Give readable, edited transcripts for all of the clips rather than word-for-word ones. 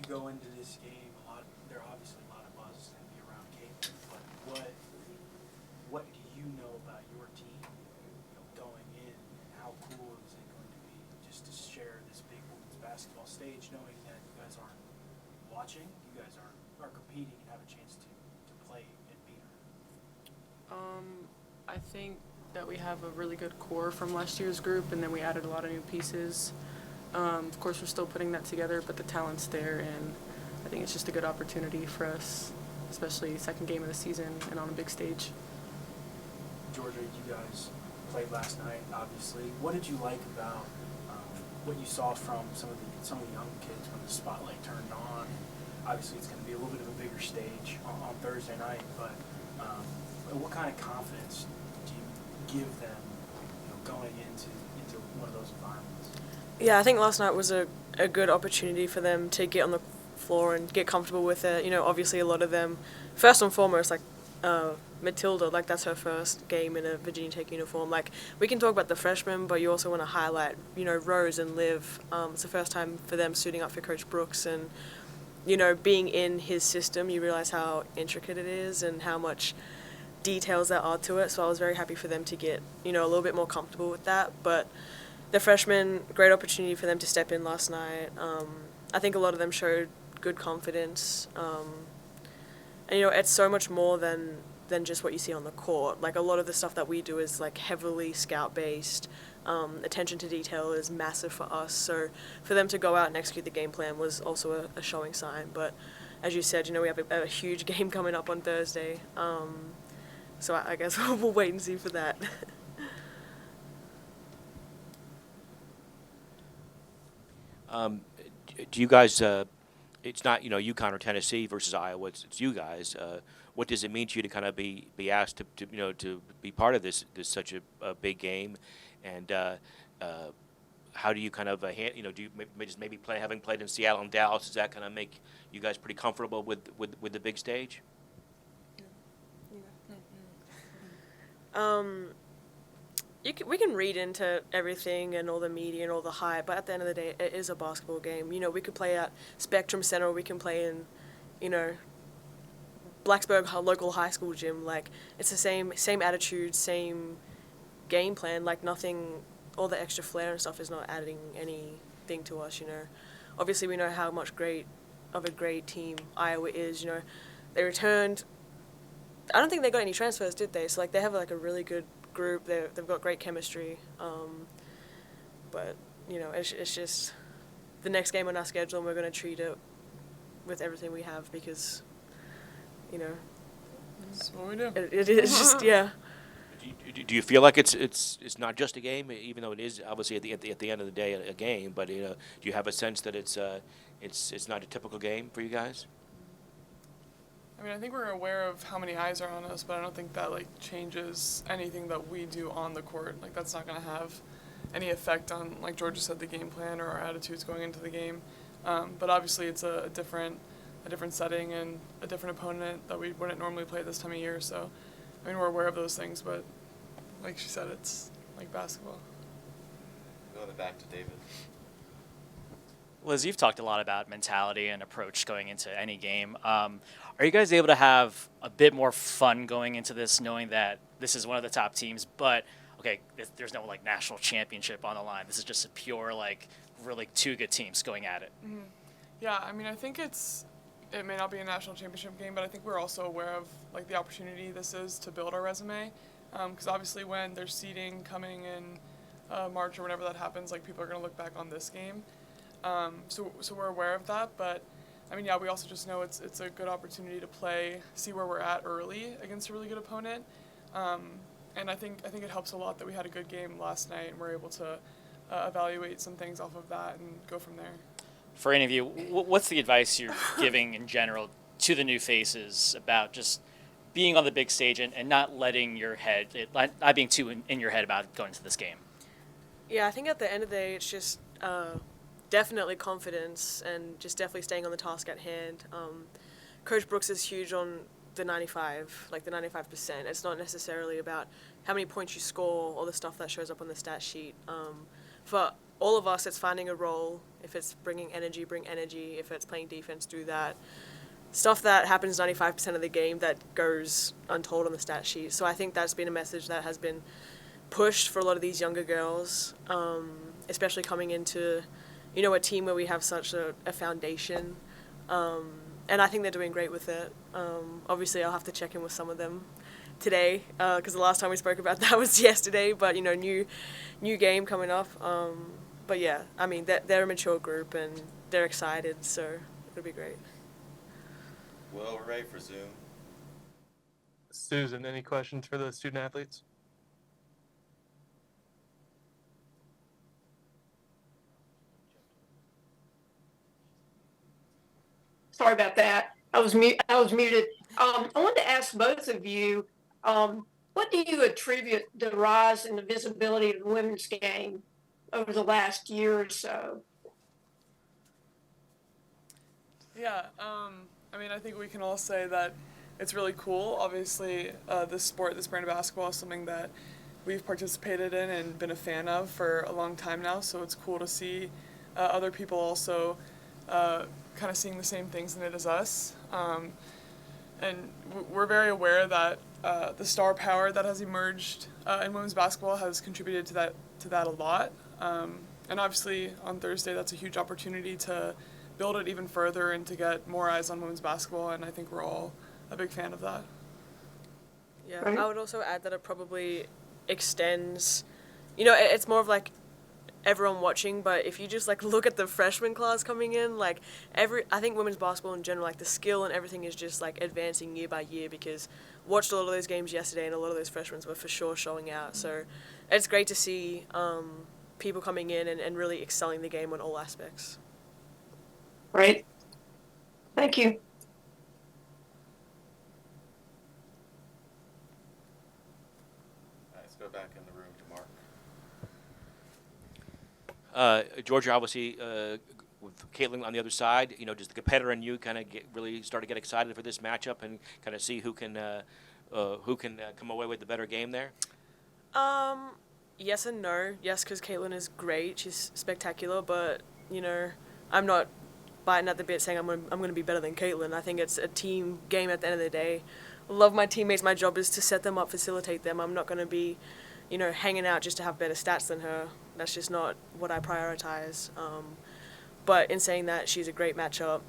go into this game, there are obviously a lot of buzz is going to be around Caitlin, but what do you know about your team, going in, and how cool is it going to be just to share this big women's basketball stage, knowing that you guys aren't watching, you guys are competing and have a chance to play and beat her? I think that we have a really good core from last year's group, and then we added a lot of new pieces. Of course, we're still putting that together, but the talent's there, and I think it's just a good opportunity for us, especially second game of the season and on a big stage. Georgia, you guys played last night, obviously. What did you like about what you saw from some of the young kids when the spotlight turned on? Obviously, it's going to be a little bit of a bigger stage on Thursday night, but what kind of confidence do you give them, going into one of those environments? Yeah, I think last night was a good opportunity for them to get on the floor and get comfortable with it. Obviously a lot of them, first and foremost, like Matilda, like that's her first game in a Virginia Tech uniform. Like, we can talk about the freshmen, but you also want to highlight, Rose and Liv. It's the first time for them suiting up for Coach Brooks, and, being in his system, you realize how intricate it is and how much details there are to it. So I was very happy for them to get, a little bit more comfortable with that. But the freshmen, great opportunity for them to step in last night. I think a lot of them showed good confidence. And, it's so much more than just what you see on the court. Like, a lot of the stuff that we do is, like, heavily scout-based. Attention to detail is massive for us. So for them to go out and execute the game plan was also a showing sign. But as you said, we have a huge game coming up on Thursday. So I guess we'll wait and see for that. Do you guys? It's not UConn or Tennessee versus Iowa. It's you guys. What does it mean to you to kind of be asked to be part of this such a big game, and how do you kind of do you maybe having played in Seattle and Dallas, does that kind of make you guys pretty comfortable with the big stage? We can read into everything and all the media and all the hype, but at the end of the day, it is a basketball game. We could play at Spectrum Center, or we can play in, Blacksburg local high school gym. Like, it's the same attitude, same game plan. Like, nothing, all the extra flair and stuff is not adding anything to us. Obviously we know how much of a great team Iowa is. They returned. I don't think they got any transfers, did they? So, like, they have like a really good group. They've got great chemistry. But it's just the next game on our schedule, and we're going to treat it with everything we have, because That's what we do. it is just Do you feel like it's not just a game, even though it is obviously at the end of the day a game? But do you have a sense that it's not a typical game for you guys? I mean, I think we're aware of how many eyes are on us, but I don't think that changes anything that we do on the court. Like, that's not going to have any effect on, like Georgia said, the game plan or our attitudes going into the game. But obviously, it's a different setting and a different opponent that we wouldn't normally play this time of year. So, I mean, we're aware of those things, but like she said, it's like basketball. Going back to David. Liz, you've talked a lot about mentality and approach going into any game. Are you guys able to have a bit more fun going into this, knowing that this is one of the top teams, but, okay, there's no, national championship on the line. This is just a pure, really two good teams going at it. Mm-hmm. Yeah, I mean, I think it may not be a national championship game, but I think we're also aware of, the opportunity this is to build our resume. Because obviously when there's seeding coming in March or whenever that happens, people are going to look back on this game. So we're aware of that, but I mean, yeah, we also just know it's a good opportunity to see where we're at early against a really good opponent. And I think it helps a lot that we had a good game last night and we're able to evaluate some things off of that and go from there. For any of you, what's the advice you're giving in general to the new faces about just being on the big stage and not letting your head, not being too in your head about going to this game? Yeah, I think at the end of the day, it's just definitely confidence and just definitely staying on the task at hand. Coach Brooks is huge on the 95%. It's not necessarily about how many points you score or the stuff that shows up on the stat sheet. For all of us, it's finding a role. If it's bringing energy, bring energy. If it's playing defense, do that. Stuff that happens 95% of the game that goes untold on the stat sheet. So I think that's been a message that has been pushed for a lot of these younger girls, especially coming into, a team where we have such a foundation. And I think they're doing great with it. Obviously, I'll have to check in with some of them today, because the last time we spoke about that was yesterday, but, new game coming up. But yeah, I mean, they're a mature group and they're excited, so it'll be great. Well, we're ready for Zoom. Susan, any questions for the student athletes? Sorry about that. I was muted. I wanted to ask both of you, what do you attribute the rise in the visibility of the women's game over the last year or so? Yeah, I mean, I think we can all say that it's really cool. Obviously, this brand of basketball is something that we've participated in and been a fan of for a long time now, so it's cool to see other people also kind of seeing the same things in it as us. And we're very aware that the star power that has emerged in women's basketball has contributed to that a lot. And obviously, on Thursday, that's a huge opportunity to build it even further and to get more eyes on women's basketball, and I think we're all a big fan of that. Yeah, Right. I would also add that it probably extends, it's more of like everyone watching, but if you just like look at the freshman class coming in, like I think women's basketball in general, like the skill and everything is just like advancing year by year, because watched a lot of those games yesterday and a lot of those freshmen were for sure showing out. So it's great to see people coming in and really excelling the game on all aspects. Right. Thank you. All right, let's go back in the room to Mark. Georgia, obviously, with Caitlin on the other side, does the competitor in you kind of really start to get excited for this matchup and kind of see who can come away with the better game there? Yes and no. Yes, because Caitlin is great. She's spectacular, but, I'm not biting at the bit saying I'm going to be better than Caitlin. I think it's a team game at the end of the day. Love my teammates. My job is to set them up, facilitate them. I'm not going to be, hanging out just to have better stats than her. That's just not what I prioritize. But in saying that, she's a great matchup.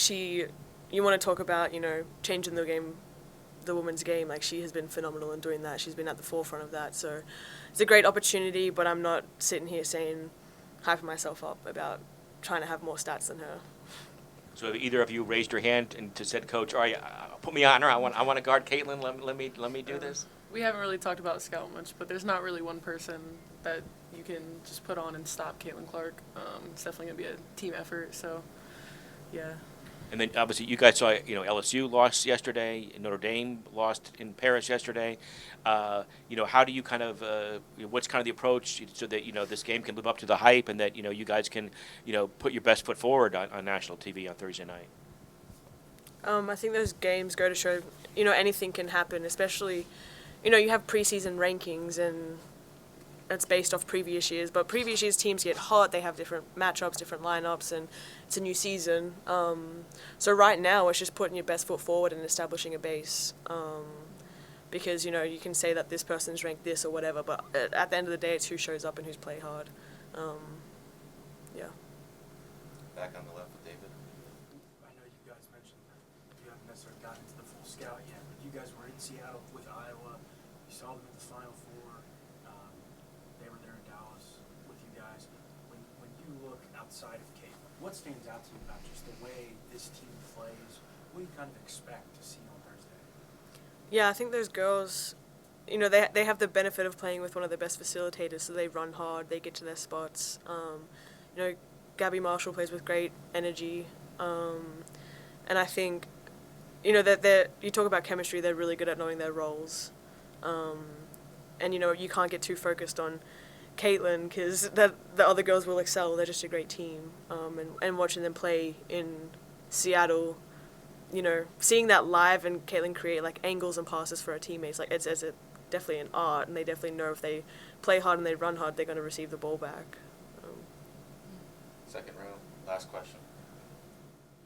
You want to talk about, changing the game, the women's game. Like, she has been phenomenal in doing that. She's been at the forefront of that. So it's a great opportunity, but I'm not sitting here hyping myself up about trying to have more stats than her. So have either of you raised your hand and to said, Coach, all right, put me on her. I want to guard Caitlin. Let me do this. We haven't really talked about scout much, but there's not really one person that you can just put on and stop Caitlin Clark. It's definitely going to be a team effort, so, yeah. And then obviously you guys saw, LSU lost yesterday, Notre Dame lost in Paris yesterday. How do you kind of, what's kind of the approach so that, this game can live up to the hype and that, you guys can, put your best foot forward on national TV on Thursday night? I think those games go to show, anything can happen, especially, you have preseason rankings and it's based off previous years, but previous years teams get hot, they have different matchups, different lineups, and it's a new season. So right now it's just putting your best foot forward and establishing a base. Because, you can say that this person's ranked this or whatever, but at the end of the day, it's who shows up and who's played hard. Yeah. Back on the left with David. I know you guys mentioned that you haven't necessarily gotten into the full scout yet, but you guys were in Seattle with Iowa. You saw them at the Final Four. They were there in Dallas with you guys. When you look outside of Cape, what stands out to you about just the way this team plays? What do you kind of expect to see on Thursday? Yeah, I think those girls, they have the benefit of playing with one of the best facilitators, so they run hard, they get to their spots. Gabby Marshall plays with great energy, and I think, that you talk about chemistry, they're really good at knowing their roles, and you can't get too focused on Caitlin because the other girls will excel. They're just a great team, and watching them play in Seattle, seeing that live and Caitlin create like angles and passes for her teammates, like it's definitely an art, and they definitely know if they play hard and they run hard, they're going to receive the ball back. Second round, last question.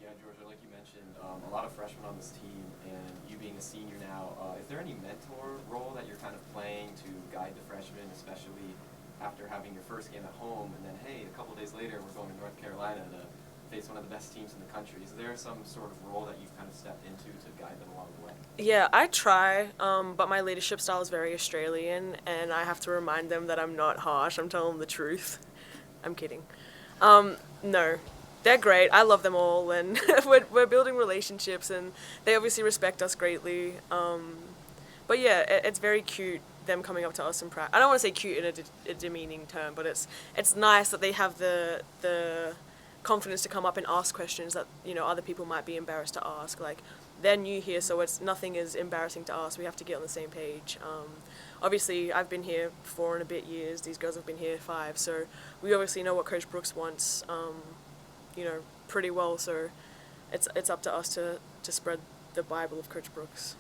Yeah, Georgia, like you mentioned, a lot of freshmen on this team, and you being a senior now, is there any mentor role that you're kind of playing to guide the freshmen, especially after having your first game at home, and then, hey, a couple days later, we're going to North Carolina to face one of the best teams in the country? Is there some sort of role that you've kind of stepped into to guide them along the way? Yeah, I try, but my leadership style is very Australian, and I have to remind them that I'm not harsh. I'm telling them the truth. I'm kidding. No, they're great. I love them all, and we're building relationships, and they obviously respect us greatly. But yeah, it's very cute them coming up to us and I don't want to say cute in a demeaning term, but it's nice that they have the confidence to come up and ask questions that other people might be embarrassed to ask. Like, they're new here, so nothing is embarrassing to us. We have to get on the same page. Obviously, I've been here 4 and a bit years. These girls have been here 5, so we obviously know what Coach Brooks wants, pretty well. So it's up to us to spread the Bible of Coach Brooks.